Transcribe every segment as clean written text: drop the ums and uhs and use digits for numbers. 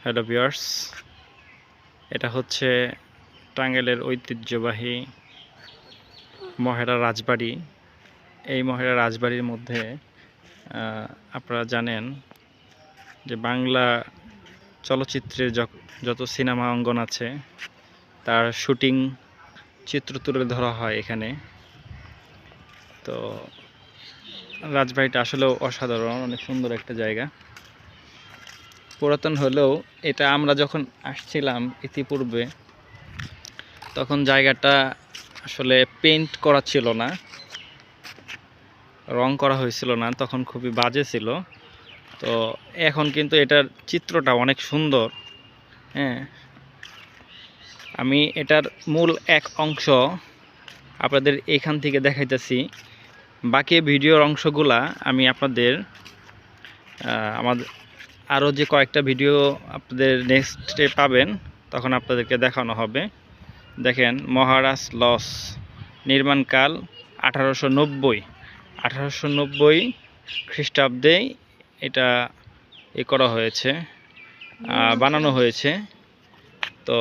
Hello viewers, এটা হচ্ছে টাঙ্গাইলের ঐতিহ্যবাহী মহেরা রাজবাড়ি। এই মহেরা রাজবাড়ির মধ্যে আপনারা জানেন যে বাংলা চলচ্চিত্রের যত সিনেমা অঙ্গন আছে তার শুটিং চিত্র তুলে ধরা হয় এখানে। তো রাজবাড়িটা আসলেও অসাধারণ, অনেক সুন্দর একটা জায়গা। পুরাতন হলেও এটা আমরা যখন আসছিলাম ইতিপূর্বে তখন জায়গাটা আসলে পেইন্ট করা ছিল না, রং করা হয়েছিল না, তখন খুবই বাজে ছিল। তো এখন কিন্তু এটার চিত্রটা অনেক সুন্দর। হ্যাঁ, আমি এটার মূল এক অংশ আপনাদের এখান থেকে দেখাইতেছি, বাকি ভিডিওর অংশগুলা আমি আপনাদের আমাদের আরও যে কয়েকটা ভিডিও আপনাদের নেক্সটে পাবেন তখন আপনাদেরকে দেখানো হবে। দেখেন, মহারাজ লজ নির্মাণকাল 1890 খ্রিস্টাব্দে এটা করা হয়েছে, বানানো হয়েছে। তো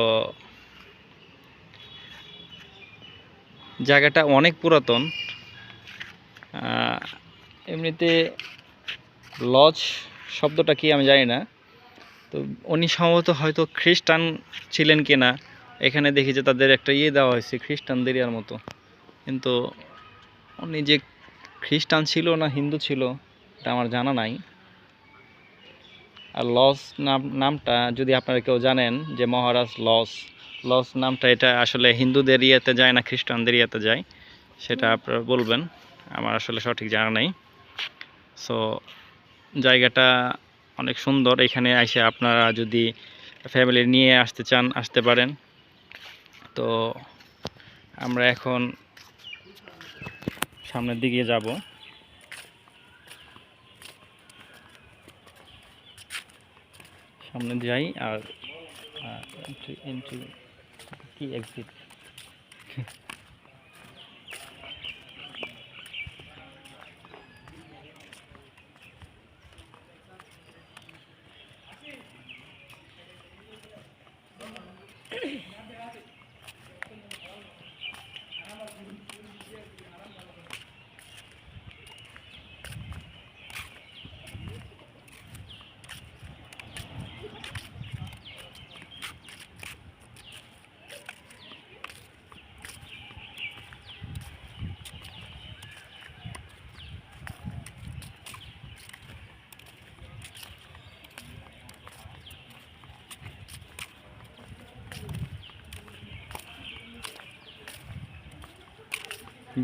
জায়গাটা অনেক পুরাতন। এমনিতে লজ শব্দটা কি আমি জানি না, তো উনি সম্ভবত হয়তো খ্রিস্টান ছিলেন কিনা। এখানে দেখি যে তাদের একটা দেওয়া হয়েছে খ্রিস্টানদের মতো, কিন্তু উনি যে খ্রিস্টান ছিল না হিন্দু ছিল এটা আমার জানা নাই। আর লজ নামটা যদি আপনারা কেউ জানেন যে মহারাজ লজ নামটা এটা আসলে হিন্দুদের যায় না খ্রিস্টানদের যায়, সেটা আপনারা বলবেন, আমার আসলে সঠিক জানা নাই। সো জায়গাটা অনেক সুন্দর। এখানে এসে আপনারা যদি ফ্যামিলি নিয়ে আসতে চান আসতে পারেন। তো আমরা এখন সামনের দিকে যাব। সামনে যাই আর কি এক্সিট।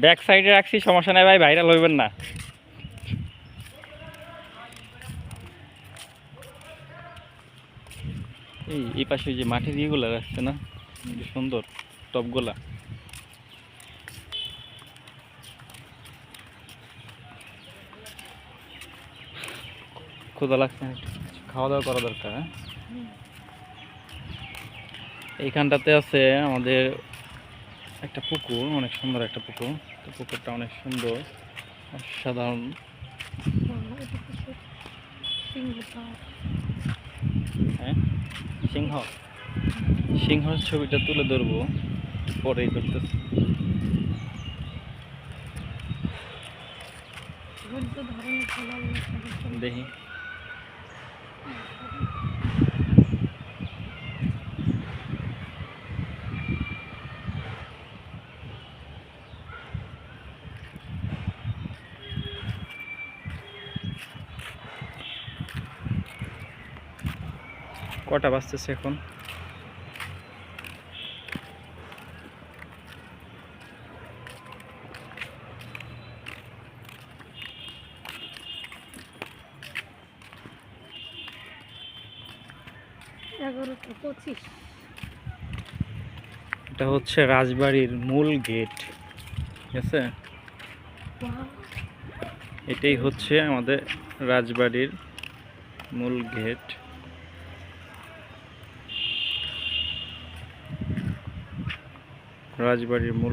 ব্যাক সাইডে রাখছি, সমস্যা নাই ভাই, ভাইরাল হইবেন না। এই পাশে যে মাটির ইয়েগুলো রাখছে না, সুন্দর টপগুলা। ক্ষুধা লাগছে, খাওয়া দাওয়া করা দরকার। এইখানটাতে আছে আমাদের একটা পুকুর, অনেক সুন্দর একটা পুকুর। তো পুকুরটা অনেক সুন্দর, অসাধারণ। হ্যাঁ, সিংহর ছবিটা তুলে ধরবো পরেই করতেছি। দেখি কটা বাজতেছে এখন। এটা হচ্ছে রাজবাড়ির মূল গেট, ঠিক আছে? এটাই হচ্ছে আমাদের রাজবাড়ির মূল গেট। রাজবাড়ির মূল